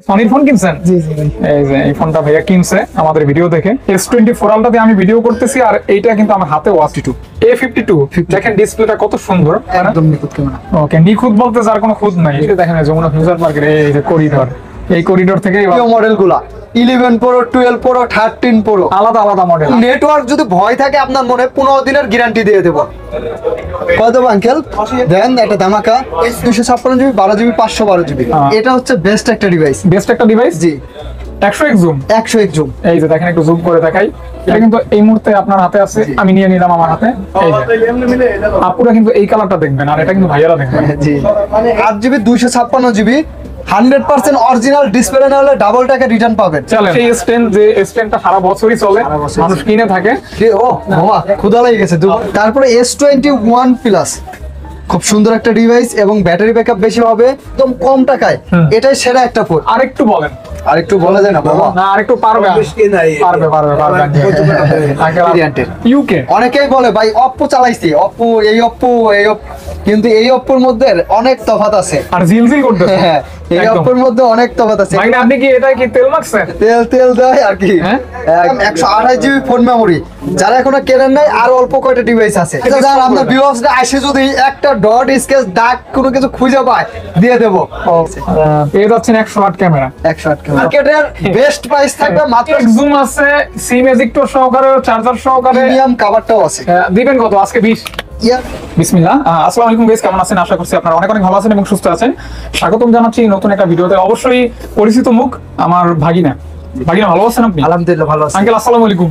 সনির phone কিনছেন? জি জি ভাই। এই যে এই ফোনটা ভাইয়া কিনছে আমাদের ভিডিও দেখে। S24 আলট্রা দিয়ে আমি ভিডিও করতেছি, আর এইটা কিন্তু আমার হাতে A52 A52। দেখেন ডিসপ্লেটা কত সুন্দর, একদম নিখুঁত ক্যামেরা। ওকে নিখুঁত বলতে যার কোনো খুঁত নাই। এটা দেখেন যমুনা ফিউচার পার্কের এই যে করিডোর, এই করিডোর থেকে মডেলগুলা 11 প্রো 12 প্রো 13 প্রো আলাদা আলাদা মডেল। নেটওয়ার্ক যদি ভয় থাকে আপনার মনে 15 দিনের গ্যারান্টি দিয়ে দেব। কত দেব আঙ্কেল? দেন একটা ধামাকা 256 জিবি 12 জিবি 512 জিবি। এটা হচ্ছে বেস্ট একটা ডিভাইস। বেস্ট একটা ডিভাইস। জি 100x জুম। 101 জুম। এই যে দেখেন একটু জুম করে দেখাই। এটা কিন্তু এই মুহূর্তে আপনার হাতে আছে, আমি নিয়ে নিলাম আমার হাতে। এই যে আপুরা কিন্তু এই কালারটা দেখবেন, আর এটা কিন্তু ভাইয়ারা দেখবেন। জি 8 জিবি 256 জিবি 100% অরিজিনাল ডিসপ্লে না হলে ডাবল টাকা রিটার্ন পাবেন। চলেন এই স্ট্যান্ডটা সারা বছরই চলে, মানুষ কিনে থাকে। ও বাবা ক্ষুধা লেগে গেছে। তারপরে S21 প্লাস খুব সুন্দর একটা ডিভাইস এবং ব্যাটারি ব্যাকআপ বেশি হবে, একদম কম টাকায়। এটাই সেরা একটা ফোন। আরেকটু বলেন, আরেকটু বলা যায় না বাবা? না আরেকটু পারবে ইউকে। অনেকেই বলে ভাই অপ্পো চালাইছি, অপ্পো এই অপ্পো কিন্তু এই অপ্পোর মধ্যে অনেক তফাৎ আছে। আর জিলজিল করতেছে। হ্যাঁ এই অপ্পোর মধ্যে অনেক তফাৎ আছে। ভাই আপনি কি এটা কি তেল মাখছেন? তেল দেয় আর কি। 128 জিবি ফোন মেমোরি। যারা এখনো কেনেন নাই আর অল্প কয়টা ডিভাইস আছে, যারা আপনার ভিউয়ার্সরা আসে যদি একটা ডট স্কেচ দাগ কোনো কিছু খুঁজে পায় দিয়ে দেবো। পেয়ে যাচ্ছেন 108 ক্যামেরা। 108 ক্যামেরা। মার্কেটের বেস্ট প্রাইস থাকবে মাত্র। জুম আছে, সিম এজেক্টর সহকারে, চার্জার সহকারে, প্রিমিয়াম কভারটাও আছে। দিবেন কত আজকে? 20। বিসমিল্লাহ। আসসালামু আলাইকুম গাইস, কেমন আছেন? আশা করছি আপনারা অনেক অনেক ভালো আছেন এবং সুস্থ আছেন। স্বাগতম জানাচ্ছি নতুন একটা ভিডিওতে। অবশ্যই পরিচিত মুখ আমার ভাগিনা। ভালো আছেন আপনি? আলহামদুলিল্লাহ ভালো আছি। আঙ্কেল আসসালামু আলাইকুম,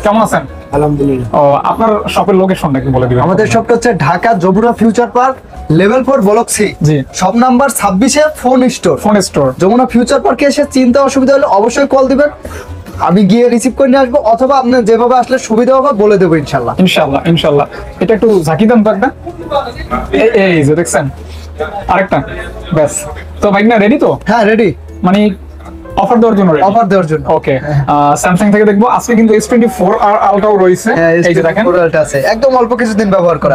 কেমন আছেন? আলহামদুলিল্লাহ। ও আপনার শপের লোকেশনটা কি বলে দিবেন? আমাদের শপটা হচ্ছে Dhaka Jamuna future park level 4 block C. জি। Shop number 26 A phone store. Jamuna future পার্কে এসে চিন্তা অসুবিধা হলে অবশ্যই কল দিবেন, আমি গিয়ে রিসিভ করে নিয়ে আসবো, অথবা আপনার যেভাবে আসলে সুবিধা হবে বলে দেবো ইনশাল্লাহ। ইনশাল্লাহ। এটা একটু ঝাঁকি দেন তো একটা। এই যে দেখছেন আরেকটা। ব্যাস তো ভাই না রেডি তো? হ্যাঁ রেডি, মানে অফার দেওয়ার জন্য। ওকে স্যামসাং থেকে দেখবো আজকে কিন্তু S24 আলট্রাও রয়েছে। এই যে দেখেন আছে একদম অল্প কিছুদিন ব্যবহার করা।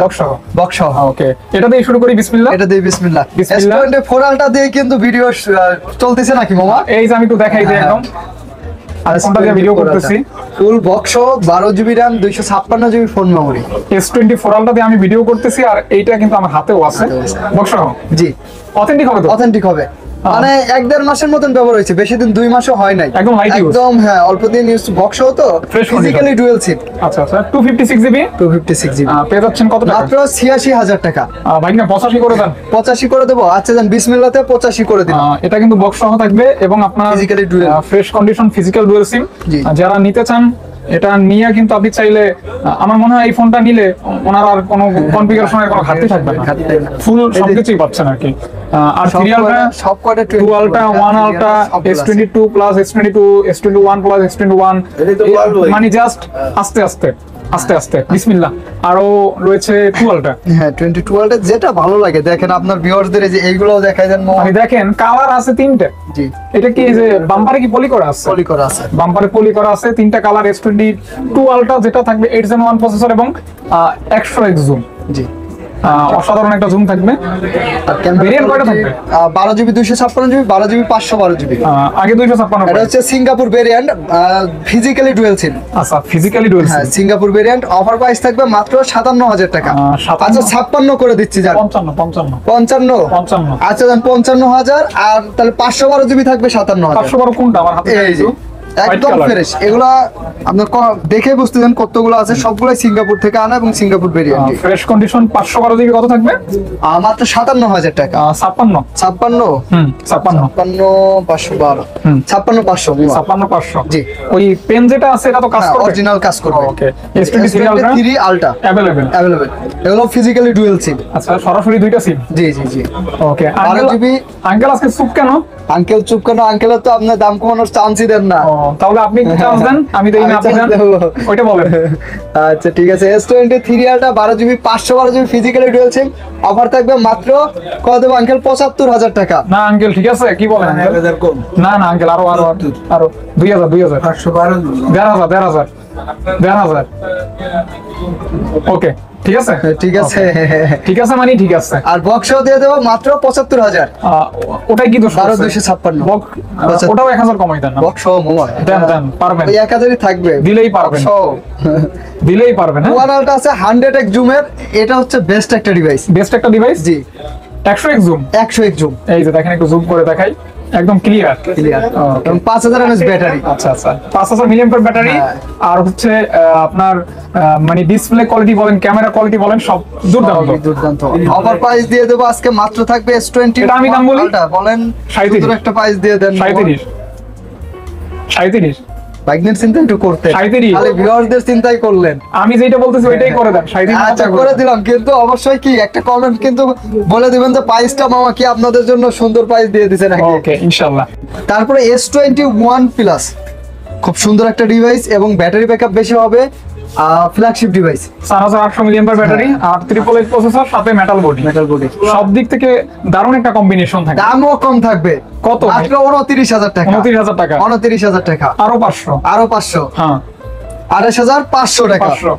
বক্স ওকে এটা দিয়ে শুরু করি। বিসমিল্লাহ। এটা দিয়ে বিসমিল্লাহ। S24 আলট্রা দিয়ে কিন্তু ভিডিও চলতেছে নাকি মামা? এই যে আমি একটু দেখাই দিই একদম। আর ফোনটা দিয়ে ভিডিও করতেছি। Full box 12 GB RAM 256 GB phone memory. S24 ultra দিয়ে আমি ভিডিও করতেছি, আর এইটা কিন্তু আমার হাতেও আছে বক্স। জি অথেন্টিক হবে তো? অথেন্টিক হবে। মানে 1-1.5 মাসের মতন ব্যবহার হয়েছে, বেশি দিন 2 মাসও হয় নাই। একদম লাইট ইউজ। একদম হ্যাঁ অল্প দিন ইউজ। বক্স তো ফিজিক্যালি ডুয়াল সিম। আচ্ছা 256 জিবি। পেয়ে যাচ্ছেন কত টাকা? মাত্র 86,000 টাকা। ভাই না 85 করে দেন। 85 করে দেবো। আচ্ছা দেন বিসমিল্লাহতে 85 করে দিন। এটা কিন্তু বক্স সহ থাকবে এবং আপনার physically dual fresh condition physical dual SIM. যারা নিতে চান এটা নিয়ে কিন্তু আপনি চাইলে, আমার মনে হয় এই ফোনটা নিলে ওনার আর কোনো কনফিগারেশনের কোনো ঘাটতি থাকবে না, ফুল সবকিছুই পাচ্ছেন আর কি। আর সিরিয়ালটা সব কয়টা 2 ultra 1 ultra S22 plus S22 S21 plus S21, মানে জাস্ট আস্তে আস্তে বিসমিল্লাহ। আরো রয়েছে 2 আলট্রা। হ্যাঁ 22 আলট্রা যেটা ভালো লাগে দেখেন আপনার ভিউয়ারদের, যে এইগুলোও দেখাই দেন। মানে দেখেন কালার আছে 3টে। জি এটা কি যে বাম্পারে কি পলি করা আছে? বাম্পারে পলি করা আছে 3টা কালার। S22 আলট্রা যেটা থাকবে 8 Gen 1 প্রসেসর এবং 100x জুম। জি অসাধারণ একটা জুম থাকবে। আর ভেরিয়েন্ট কয়টা থাকবে? 12 জিবি 256 জিবি 12 জিবি 512 জিবি। আগে 256। এটা হচ্ছে সিঙ্গাপুর ভেরিয়েন্ট, ফিজিক্যালি ডুয়াল সিম। আচ্ছা ফিজিক্যালি ডুয়াল সিম। হ্যাঁ সিঙ্গাপুর ভেরিয়েন্ট। অফার প্রাইস থাকবে মাত্র 57,000 টাকা। আচ্ছা 56 করে দিচ্ছি জান। 55। আচ্ছা জান 55,000। আর তাহলে 512 জিবি থাকবে 57,000। 512 কোনটা আমার হাতে? এই যে একদম ফ্রেশ। এগুলা আপনার দেখে বুঝতেছেন কতগুলো আছে, সবগুলাই সিঙ্গাপুর থেকে আনা এবং Singapore variant. Fresh condition 512 GB কত থাকবে? মাত্র 57,000 টাকা। 56 জি। ওই পেন যেটা আছে এটা তো কাজ করবে, অরিজিনাল কাজ করবে। ওকে S23 আলট্রা अवेलेबल এগুলো ফিজিক্যালি ডুয়াল সিম। আচ্ছা সরাসরি দুইটা সিম। জি ওকে 12 জিবি। আঙ্কেল আজকে চুপ কেন? আঙ্কেল চুপ কেন? আঙ্কেলের তো আপনার দাম কমানোর চান্সই দেন না। তাহলে আপনি কি চান্স দেন? আমি দেই না, আপনি দেন, ওইটা বলেন। আচ্ছা ঠিক আছে। S23 ultra 12 GB 512 GB physically dual SIM. Offer থাকবে মাত্র কত দেব আঙ্কেল? 75,000 টাকা। না আঙ্কেল ঠিক আছে, কি বলেন আঙ্কেল? না আঙ্কেল আরো 2000 512 1,500 10,000 ওকে ঠিক আছে ঠিক আছে ঠিক আছে মানে ঠিক আছে। আর বক্সও দিয়ে দেবো মাত্র 75,000। ওটাই কি দোষ 12,256 ওটাও 1,000 কমাই দেন না বক্স মোবাইল দেন দেন পারবেন ওই 1000ই থাকবে, দিলেই পারবেন দিলেই পারবেন। হ্যাঁ ওয়ানালটা আছে 100x জুমের, এটা হচ্ছে বেস্ট একটা ডিভাইস। বেস্ট একটা ডিভাইস জি 100x জুম 100x জুম এই যে দেখেন একটু জুম করে দেখাই একদম ক্লিয়ার ক্লিয়ার এবং 5000 mAh ব্যাটারি। আচ্ছা আচ্ছা 5000 মিলিঅ্যাম্পিয়ার ব্যাটারি আর হচ্ছে আপনার মানে ডিসপ্লে কোয়ালিটি বলেন ক্যামেরা কোয়ালিটি বলেন সব দুর্দান্ত। অফার প্রাইস দিয়ে দেবো আজকে, মাত্র থাকবে S20। এটা আমি দাম বলি বলেন 37 সুন্দর একটা প্রাইস দিয়ে দেন। 37 বাইকনের চিন্তা একটু করতে 37 খালি ভিউয়ারদের চিন্তাই করলেন। আমি যেটা বলতেছি ওইটাই করে দেন 37 আচ্ছা করে দিলাম, কিন্তু অবশ্যই কি একটা কমেন্ট কিন্তু বলে দিবেন যে প্রাইসটা মামা কি আপনাদের জন্য সুন্দর প্রাইস দিয়ে দিয়েছে নাকি। ওকে ইনশাআল্লাহ। তারপরে S21 প্লাস খুব সুন্দর একটা ডিভাইস এবং ব্যাটারি ব্যাকআপ বেশি হবে, ফ্ল্যাগশিপ ডিভাইস। 4800 মিলিঅ্যাম্পিয়ার ব্যাটারি আর 888 প্রসেসর সাথে মেটাল বডি সব দিক থেকে দারুণ একটা কম্বিনেশন থাকে। দামও কম থাকবে কত মাত্র 29,000 টাকা। 29,000 টাকা 29,000 টাকা আরো 500 হ্যাঁ 28,500 টাকা। 500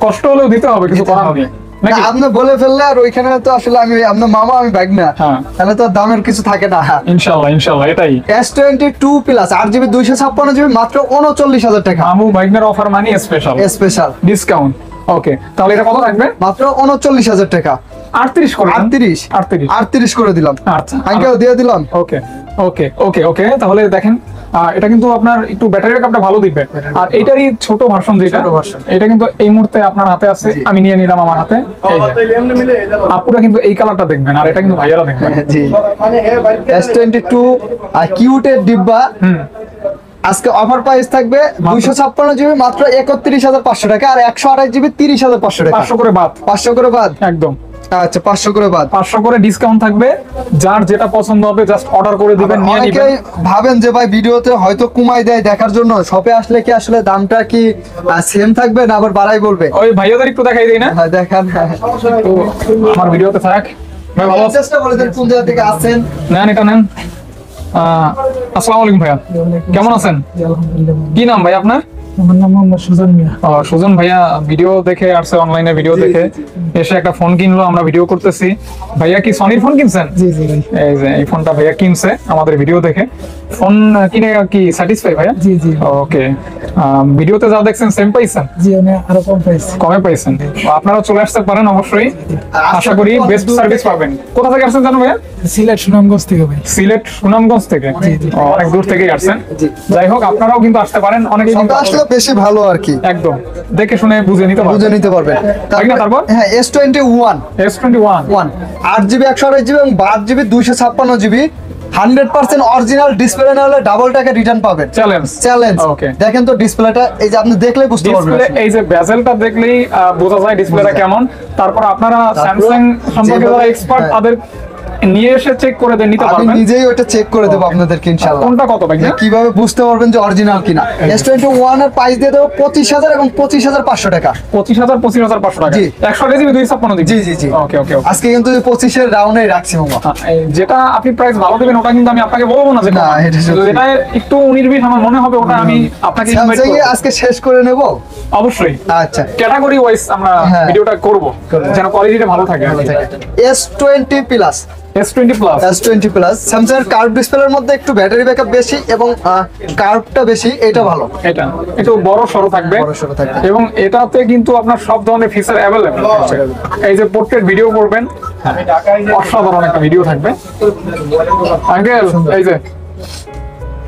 কষ্ট হলেও দিতে হবে কিছু করার নেই নাকি আপনি বলে ফেললে আর ওইখানে তো আসলে আমি আপনার মামা আমি বাইক না, হ্যাঁ তাহলে তো দামের কিছু থাকে না। ইনশাআল্লাহ ইনশাআল্লাহ এটাই। S22 প্লাস 8GB 256GB মাত্র 39,000 টাকা। আমু বাইকনের অফার মানে স্পেশাল ডিসকাউন্ট। ওকে তাহলে এটা কত থাকবে? মাত্র 39,000 টাকা। 38 করে 38 করে দিলাম। আচ্ছা থ্যাংক দিয়ে দিলাম। ওকে ওকে ওকে ওকে তাহলে দেখেন এটা কিন্তু আপনার একটু ব্যাটারি ব্যাকআপটা ভালো দিবে। আর এটারই ছোট ভার্সন যেটা এটা কিন্তু এই মুহূর্তে আপনার হাতে আছে, আমি নিয়ে নিলাম আমার হাতে। আপুরা কিন্তু এই কালারটা দেখবেন আর এটা কিন্তু ভাইয়ারা দেখবেন। জি S22 আর কিউটের ডিব্বা আজকে অফার প্রাইস থাকবে 256GB মাত্র 31,500 টাকা আর 128GB 30,500 টাকা। 500 করে বাদ 500 করে বাদ একদম। আচ্ছা 500 করে বাদ 500 করে ডিসকাউন্ট থাকবে, যার যেটা পছন্দ হবে জাস্ট অর্ডার করে দিবেন নিয়ে অনেকে নেবেন। ভাবেন যে ভাই ভিডিওতে হয়তো কমাই দেয় দেখার জন্য, শপে আসলে কি আসলে দামটা কি সেম থাকবে না আবার বাড়াই বলবে? ওই ভাইয়াদের একটু দেখাই দেই না হ্যাঁ দেখান। তো আমার ভিডিওতে থাক ভাই ভালো আছেন? চেষ্টা করে দেন কোন জায়গা থেকে আসেন। নেন এটা নেন। আসসালামু আলাইকুম ভাইয়া, কেমন আছেন? কি নাম ভাই আপনার? আমার নাম মোহাম্মদ সুজন মিয়া। সুজন ভাইয়া ভিডিও দেখে আসছে, অনলাইনে ভিডিও দেখে এসে একটা ফোন কিনলো, আমরা ভিডিও করতেছি। ভাইয়া কি সনির ফোন কিনছেন? জি জি ভাই। এই যে এই ফোনটা ভাইয়া কিনছে আমাদের ভিডিও দেখে। ফোন কিনে কি স্যাটিসফাই ভাইয়া? জি জি। ওকে ভিডিওতে যা দেখছেন সেম পাইছেন? জি আরো কম পাইছি। কমে পাইছেন? আপনারা চলে আসতে পারেন অবশ্যই, আশা করি বেস্ট সার্ভিস পাবেন। কোথা থেকে আসছেন জানো ভাইয়া? সিলেট সুনামগঞ্জ থেকে ভাই। সিলেট সুনামগঞ্জ থেকে? অনেক দূর থেকেই আসছেন। যাই হোক আপনারাও কিন্তু আসতে পারেন, অনেকেই কিন্তু আসলে বেশি ভালো আর কি, একদম দেখে শুনে বুঝে নিতে পারবেন। তারপর হ্যাঁ S21 8GB 128GB এবং 12GB 256GB 100% অরিজিনাল ডিসপ্লে না হলে ডাবল টাকা রিটার্ন পাবেন। চ্যালেঞ্জ। ওকে দেখেন তো ডিসপ্লেটা, এই যে আপনি দেখলেই বুঝতে পারবেন। ডিসপ্লে এই যে বেজেলটা দেখলেই বোঝা যায় ডিসপ্লেটা কেমন। তারপর আপনারা স্যামসাং সম্পর্কে যারা এক্সপার্ট তাদের নিয়ে এসে চেক করে দেন নিতে আমি পারবেন। নিজেই ওটা চেক করে দেব আপনাদেরকে ইনশাআল্লাহ। কোনটা কত ভাই? কিভাবে বুঝতে পারবেন যে অরিজিনাল কিনা? S21 এর প্রাইস দিয়ে দেব 25,000 এবং 25,500 টাকা। 25,000 25,500 টাকা। জি 128GB 256GB। জি জি জি। ওকে ওকে ওকে। আজকে কিন্তু 25 এর রাউন্ডে রাখছি মামা। যেটা আপনি প্রাইস ভালো দিবেন ওটা কিন্তু আমি আপনাকে বলবো না, না, এটা সত্যি। যেটা একটু 19-20 আমার মনে হবে ওটা আমি আপনাকে ইনভাইট স্যামসাং করব। আজকে শেষ করে নেব অবশ্যই আচ্ছা ক্যাটাগরি ওয়াইজ আমরা ভিডিওটা করব যেন কোয়ালিটিটা ভালো থাকে। S20 plus S20 plus Samsung এর কার্ভ ডিসপ্লের মধ্যে একটু ব্যাটারি ব্যাকআপ বেশি এবং কার্ভটা বেশি, এটা ভালো। এটা একটু বড় সরো থাকবে এবং এটাতে কিন্তু আপনার সব ধরনের ফিচার अवेलेबल। এই যে পোর্ট্রেট ভিডিও করবেন, অসাধারণ একটা ভিডিও থাকবে। আঙ্কেল এই যে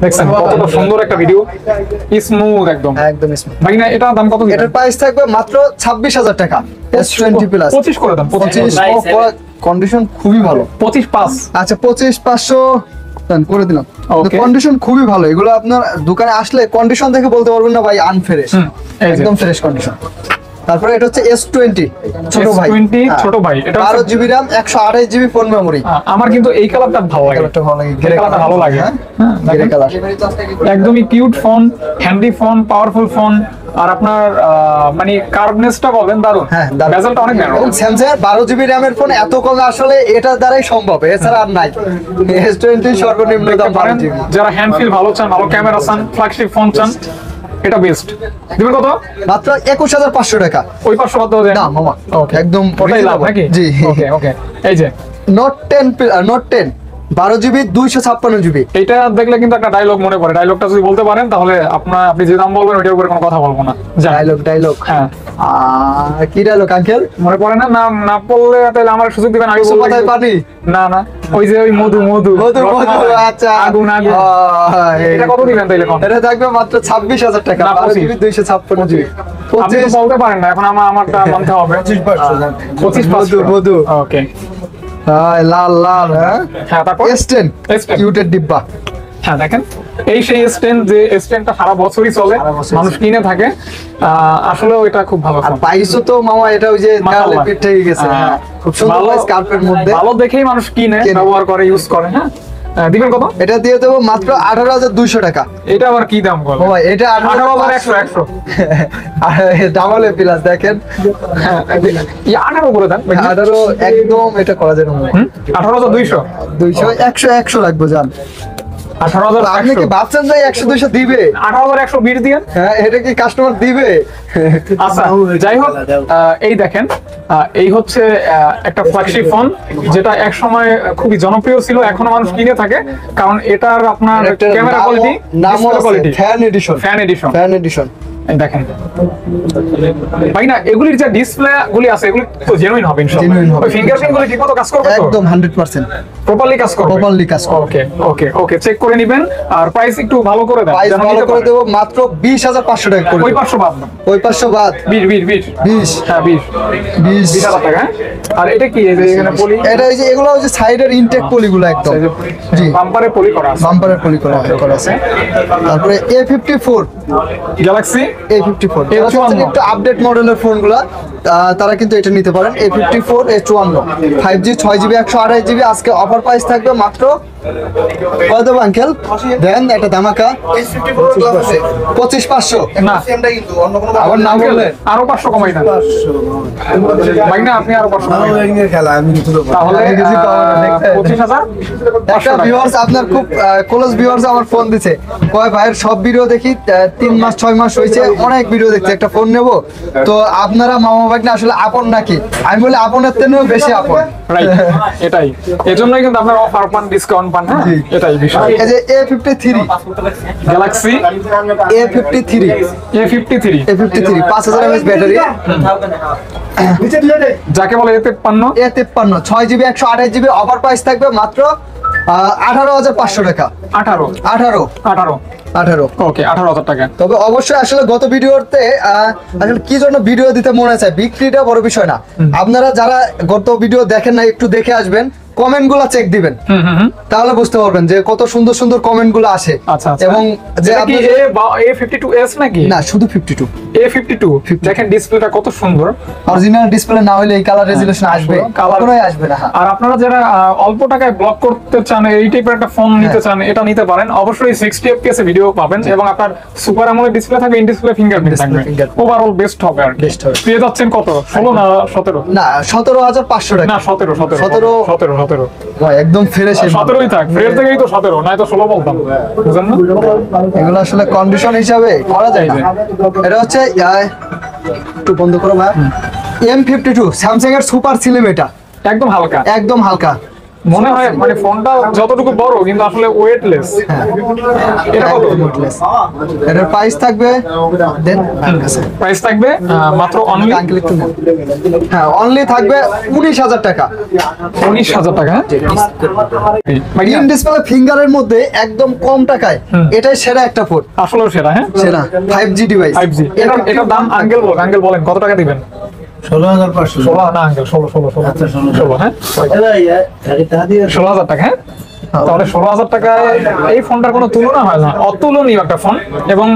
দেখছেন কতটা সুন্দর একটা ভিডিও, স্মুথ একদম স্মুথ। ভাই না এটার দাম কত? এটার প্রাইস থাকবে মাত্র 26,000 টাকা। S20 প্লাস 25 করে দাম। 25 কন্ডিশন খুবই ভালো। 25,500 আচ্ছা 25,500 করে দিলাম। Okay. কন্ডিশন খুবই ভালো, এগুলো আপনার দোকানে আসলে কন্ডিশন দেখে বলতে পারবেন না ভাই আনফ্রেশ, এই যে। একদম ফ্রেশ কন্ডিশন। তারপরে এটা হচ্ছে S20 ছোট ভাই। S20 ছোট ভাই, এটা 12GB RAM 128GB phone memory. আমার কিন্তু এই কালারটা ভালো লাগে। কালারটা ভালো লাগে, গ্রে কালারটা ভালো লাগে। হ্যাঁ গ্রে কালার। একদমই cute phone, handy phone, powerful phone. আর আপনার মানে কার্ভনেসটা বলেন দারুণ। হ্যাঁ বেজেলটা অনেক ন্যারো। এবং স্যামসাং 12GB RAM এর ফোন এত কমে আসলে এটার দ্বারাই সম্ভব, এছাড়া আর নাই। S20 সর্বনিম্ন দাম 12GB। যারা হ্যান্ড ফিল ভালো চান, ভালো ক্যামেরা চান, ফ্ল্যাগশিপ ফোন চান, এটা বেস্ট। দিবেন কত? মাত্র 21,500 টাকা। ওই 500 বাদ দেওয়া যায় না মামা, ওকে একদম ওটাই লাভ নাকি? জি। ওকে ওকে এই যে নোট 10 12 জিবি 256 জিবি। এটা দেখলে কিন্তু একটা ডায়লগ মনে পড়ে, ডায়লগটা যদি বলতে পারেন তাহলে আপনি যে দাম বলবেন ওটার উপরে কোনো কথা বলবো না। ডায়লগ হ্যাঁ কি ডায়লগ আঙ্কেল? মনে পড়ে না, নাম না পড়লে তাহলে আমার সুযোগ দিবেন আগে বলবো। কোথায় পানি? না না ওই যে ওই মধু মধু মধু মধু, আচ্ছা আগুন আগুন। এটা কত দিবেন তাইলে কম? এটা থাকবে মাত্র 26,000 টাকা। না, 12 জিবি 256 জিবি। আপনি তো বলতে পারেন না, এখন আমারটা মানতে হবে। 25 মধু। ওকে লাল লাল। হ্যাঁ তারপর S10 S10 কিউটের ডিব্বা। হ্যাঁ দেখেন এই সেই স্ট্যান্ড, যে স্ট্যান্ডটা সারা বছরই চলে, মানুষ কিনে থাকে। আসলে এটা খুব ভালো আর ফোন। পাইছো তো মামা, এটা ওই যে মাশাআল্লাহ। গালে পিঠ থেকে গেছে। হ্যাঁ, খুব সুন্দর স্কার্পের মধ্যে। ভালো দেখেই মানুষ কিনে, ব্যবহার করে, ইউজ করে। হ্যাঁ দিবেন কত? এটা দিয়ে দেবো মাত্র 18,200 টাকা। এটা আবার কি দাম বলে? মামা এটা 18,100 ডাবল প্লাস দেখেন। হ্যাঁ 18 করে দেন। 18 একদম এটা করা যায় না মামা। 18,200 200 100 লাগবে জান। আপনি কি 18,100 ভাবছেন যে 100-200 দিবে? 18,100 বিট দিয়ে। হ্যাঁ, এটা কি কাস্টমার দিবে? আচ্ছা যাই হোক, এই দেখেন এই হচ্ছে একটা ফ্ল্যাগশিপ ফোন, যেটা এক সময় খুবই জনপ্রিয় ছিল, এখনো মানুষ কিনে থাকে, কারণ এটার আপনার ক্যামেরা কোয়ালিটি, নাম quality, fan addition. Fan addition. এই দেখেন ভাই, না এগুলির যে ডিসপ্লে গুলি আছে এগুলি তো জেনুইন হবে ইনশাআল্লাহ। Genuine হবে। ওই ফিঙ্গারপ্রিন্ট গুলি ঠিকমতো কাজ করবে তো? একদম 100% প্রপারলি কাজ করবে? প্রপারলি কাজ করবে। ওকে ওকে ওকে চেক করে নেবেন। আর প্রাইস একটু ভালো করে দেন, প্রাইস যেন ভালো নিতে করে পারেন। দেবো মাত্র 20,500 টাকা করে ওই দেবো। 500 বাদ না, ওই 500 বাদ 20 20 হ্যাঁ 20,000 টাকা। হ্যাঁ? আর এটা কি এই যে এখানে পলি, এটা ওই যে এগুলো ওই যে সাইডের ইনটেক পলিগুলো একদম জি বাম্পারে পলি করা আছে। বাম্পারের পলি করা আছে। তারপরে A54 গ্যালাক্সি A54 যারা চাচ্ছেন একটু আপডেট মডেলের ফোনগুলা, তারা কিন্তু এটা নিতে পারেন। A54 A54 5G 6GB 128GB আজকে অফার প্রাইস থাকবে মাত্র কত দেবো আঙ্কেল? দেন এটা ধামাকা 25,500। না আবার না বললে আরো 500 কমাই দেন ভাই, না আপনি আরো 500 কমাই দেন। তাহলে আমি কিছু পাবো না, দেখতে। 25,000 একটা ভিউয়ার্স আপনার খুব ক্লোজ ভিউয়ার্স আমার ফোন দিছে, কয় ভাইয়ের সব ভিডিও দেখি 3 মাস 6 মাস হয়েছে, অনেক ভিডিও দেখতে, একটা ফোন নেব তো আপনারা মামা ভাগ্নে আসলে আপন নাকি? আমি বলি আপনের থেকেও বেশি আপন। রাইট, এটাই এজন্যই কিন্তু আপনার অফার পান, ডিসকাউন্ট পান। হ্যাঁ এটাই বিষয়। এই যে A53 Galaxy A53 5000 mAh battery, যাকে বলে A53 A53 6GB 128GB offer price থাকবে মাত্র 18,500 টাকা। 18 ওকে 18,000 টাকা। তবে অবশ্যই আসলে গত ভিডিওতে আসলে কি জন্য ভিডিও দিতে মনে চায়, বিক্রিটা বড় বিষয় না। আপনারা যারা গত ভিডিও দেখেন না একটু দেখে আসবেন, কমেন্ট গুলা চেক দিবেন, তাহলে বুঝতে পারবেন যে কত সুন্দর সুন্দর কমেন্ট গুলো আসে। আচ্ছা এবং যে আপনি আপনি A52s নাকি? না শুধু 52 A52 দেখেন ডিসপ্লেটা কত সুন্দর। অরিজিনাল ডিসপ্লে না হলে এই কালার রেজুলেশন আসবে, কখনোই আসবে না। আর আপনারা যারা অল্প টাকায় ব্লগ করতে চান, এই টাইপের একটা ফোন নিতে চান, এটা নিতে পারেন। অবশ্যই 60 fps এ ভিডিও পাবেন এবং আপনার সুপার অ্যামোলেড ডিসপ্লে থাকবে, ইন ডিসপ্লে ফিঙ্গারপ্রিন্ট থাকবে। ওভারঅল বেস্ট হবে আর Best হবে। পেয়ে যাচ্ছেন কত? 16 না 17? না 17,500 টাকা। না 17 ভাই একদম ফ্রেশ। 17ই থাক, ফ্রেশ থেকেই তো 17, নাই তো 16 বলতাম, বুঝেন না? এগুলো আসলে কন্ডিশন হিসাবে করা যায় না। এটা হচ্ছে একটু বন্ধ করো ভাই। M52 স্যামসাং এর সুপার স্লিম, এটা একদম হালকা, একদম হালকা। মনে হয় মানে ফোনটা যতটুকু বড় কিন্তু আসলে ওয়েটলেস। এটা কত? এটার প্রাইস থাকবে দেন প্রাইস থাকবে মাত্র অনলি আঙ্কেল একটু নেন। হ্যাঁ অনলি থাকবে 19,000 টাকা। 19,000 টাকা। ইন ডিসপ্লে ফিঙ্গারের মধ্যে একদম কম টাকায় এটাই সেরা একটা ফোন। আসলে সেটা, হ্যাঁ সেরা 5G ডিভাইস। 5G। এটার দাম আঙ্কেল বলেন কত টাকা দিবেন? 16,500 16 না আঙ্কেল 16 হ্যাঁ 16,000 টাকা। হ্যাঁ তাহলে 16,000 টাকায় এই ফোনটার কোনো তুলনা হয় না, অতুলনীয় একটা ফোন। এবং